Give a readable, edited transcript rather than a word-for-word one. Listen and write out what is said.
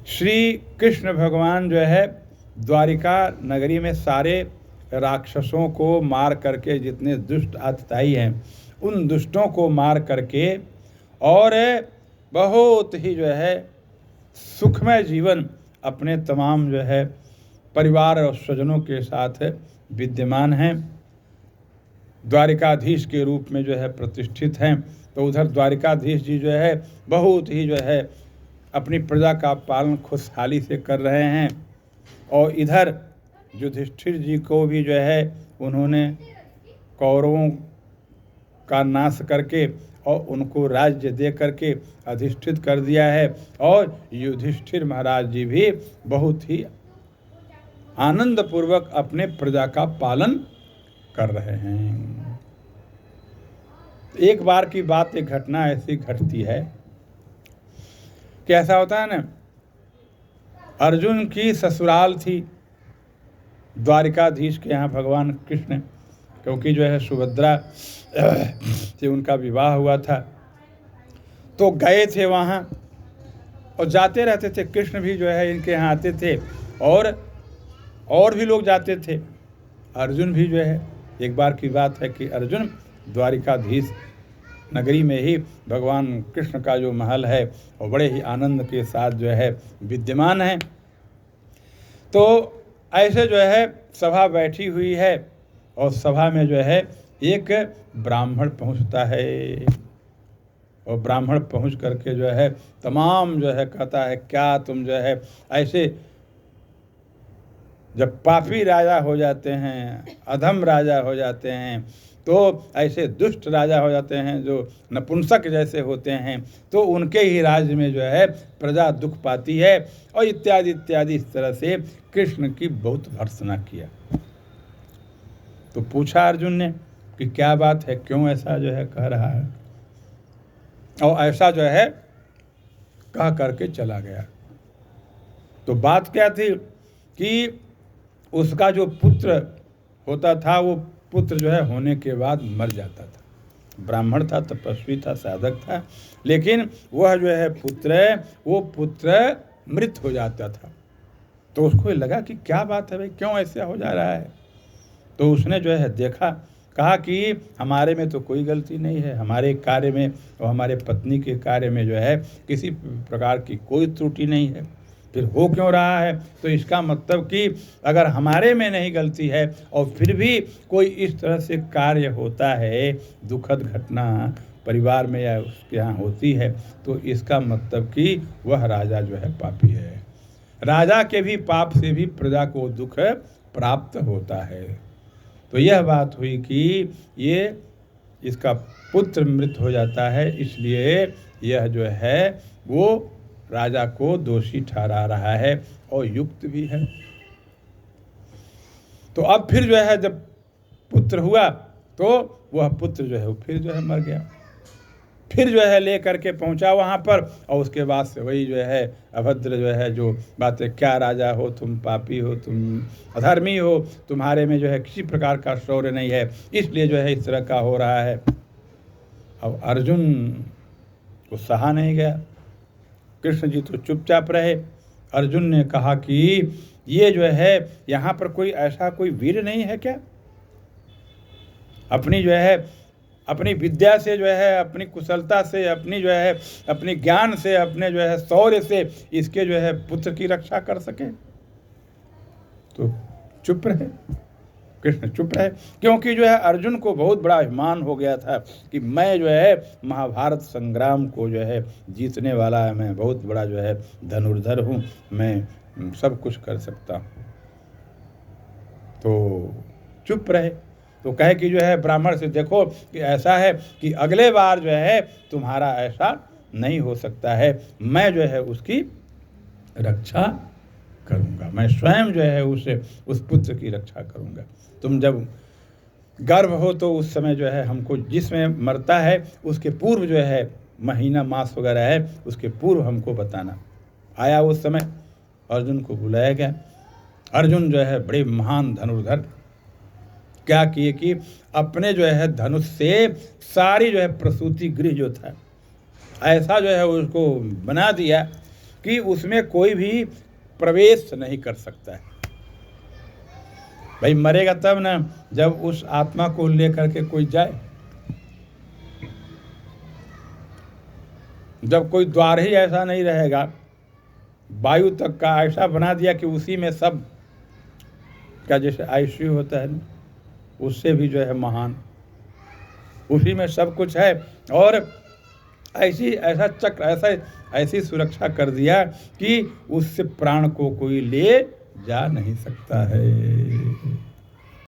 श्री कृष्ण भगवान जो है द्वारिका नगरी में सारे राक्षसों को मार करके, जितने दुष्ट अतिताई हैं उन दुष्टों को मार करके, और बहुत ही जो है सुखमय जीवन अपने तमाम जो है परिवार और स्वजनों के साथ विद्यमान हैं, द्वारिकाधीश के रूप में जो है प्रतिष्ठित हैं। तो उधर द्वारिकाधीश जी जो है बहुत ही जो है अपनी प्रजा का पालन खुशहाली से कर रहे हैं, और इधर युधिष्ठिर जी को भी जो है उन्होंने कौरवों का नाश करके और उनको राज्य दे करके अधिष्ठित कर दिया है, और युधिष्ठिर महाराज जी भी बहुत ही आनंद पूर्वक अपने प्रजा का पालन कर रहे हैं। एक बार की बात, एक घटना ऐसी घटती है कि ऐसा होता है ना, अर्जुन की ससुराल थी द्वारिकाधीश के यहाँ भगवान कृष्ण, क्योंकि जो है सुभद्रा से उनका विवाह हुआ था, तो गए थे वहाँ और जाते रहते थे। कृष्ण भी जो है इनके यहाँ आते थे और भी लोग जाते थे। अर्जुन भी जो है, एक बार की बात है कि अर्जुन द्वारिकाधीश नगरी में ही भगवान कृष्ण का जो महल है और बड़े ही आनंद के साथ जो है विद्यमान है। तो ऐसे जो है सभा बैठी हुई है, और सभा में जो है एक ब्राह्मण पहुंचता है, और ब्राह्मण पहुंच करके जो है तमाम जो है कहता है, क्या तुम जो है ऐसे, जब पापी राजा हो जाते हैं, अधम राजा हो जाते हैं, तो ऐसे दुष्ट राजा हो जाते हैं जो नपुंसक जैसे होते हैं, तो उनके ही राज्य में जो है प्रजा दुख पाती है, और इत्यादि इत्यादि इस तरह से कृष्ण की बहुत भर्त्सना किया। तो पूछा अर्जुन ने कि क्या बात है, क्यों ऐसा जो है कह रहा है, और ऐसा जो है कह करके चला गया। तो बात क्या थी कि उसका जो पुत्र होता था, वो पुत्र जो है होने के बाद मर जाता था। ब्राह्मण था, तपस्वी था, साधक था, लेकिन वह जो है वो पुत्र मृत हो जाता था। तो उसको लगा कि क्या बात है भाई, क्यों ऐसा हो जा रहा है। तो उसने जो है देखा, कहा कि हमारे में तो कोई गलती नहीं है, हमारे कार्य में और हमारे पत्नी के कार्य में जो है किसी प्रकार की कोई त्रुटि नहीं है, फिर हो क्यों रहा है। तो इसका मतलब कि अगर हमारे में नहीं गलती है और फिर भी कोई इस तरह से कार्य होता है, दुखद घटना परिवार में या उसके यहाँ होती है, तो इसका मतलब कि वह राजा जो है पापी है। राजा के भी पाप से भी प्रजा को दुख प्राप्त होता है। तो यह बात हुई कि ये इसका पुत्र मृत हो जाता है, इसलिए यह जो है वो राजा को दोषी ठहरा रहा है, और युक्त भी है। तो अब फिर जो है जब पुत्र हुआ, तो वह पुत्र जो है वो फिर जो है मर गया। फिर जो है ले करके पहुंचा वहाँ पर, और उसके बाद से वही जो है अभद्र जो है जो बातें, क्या राजा हो तुम, पापी हो तुम, अधर्मी हो, तुम्हारे में जो है किसी प्रकार का शौर्य नहीं है, इसलिए जो है इस तरह का हो रहा है। अब अर्जुन को सहा नहीं गया, कृष्ण जी तो चुपचाप रहे। अर्जुन ने कहा कि ये जो है यहाँ पर कोई ऐसा कोई वीर नहीं है क्या, अपनी जो है अपनी विद्या से जो है, अपनी कुशलता से, अपनी जो है अपनी ज्ञान से, अपने जो है शौर्य से इसके जो है पुत्र की रक्षा कर सके। तो चुप रहे, कृष्ण चुप रहे, क्योंकि जो है अर्जुन को बहुत बड़ा अभिमान हो गया था कि मैं जो है महाभारत संग्राम को जो है जीतने वाला है, मैं बहुत बड़ा जो है धनुर्धर हूँ, मैं सब कुछ कर सकता हूँ। तो चुप रहे। तो कहे कि जो है ब्राह्मण से देखो कि ऐसा है कि अगले बार जो है तुम्हारा ऐसा नहीं हो सकता है, मैं जो है उसकी रक्षा करूँगा, मैं स्वयं जो है उस पुत्र की रक्षा करूँगा। तुम जब गर्भ हो तो उस समय जो है हमको, जिसमें मरता है उसके पूर्व जो है महीना मास वगैरह है, उसके पूर्व हमको बताना। आया उस समय, अर्जुन को बुलाया गया। अर्जुन जो है बड़े महान धनुर्धर क्या किए कि अपने जो है धनुष से सारी जो है प्रसूति गृह जो था ऐसा जो है उसको बना दिया कि उसमें कोई भी प्रवेश नहीं कर सकता है। भाई मरेगा तब ना जब उस आत्मा को लेकर के कोई जाए। जब कोई द्वार ही ऐसा नहीं रहेगा, वायु तक का ऐसा बना दिया कि उसी में सब का, जैसे आईसीयू होता है ना, उससे भी जो है महान, उसी में सब कुछ है। और ऐसा चक्र, ऐसी सुरक्षा कर दिया कि उससे प्राण को कोई ले जा नहीं सकता है।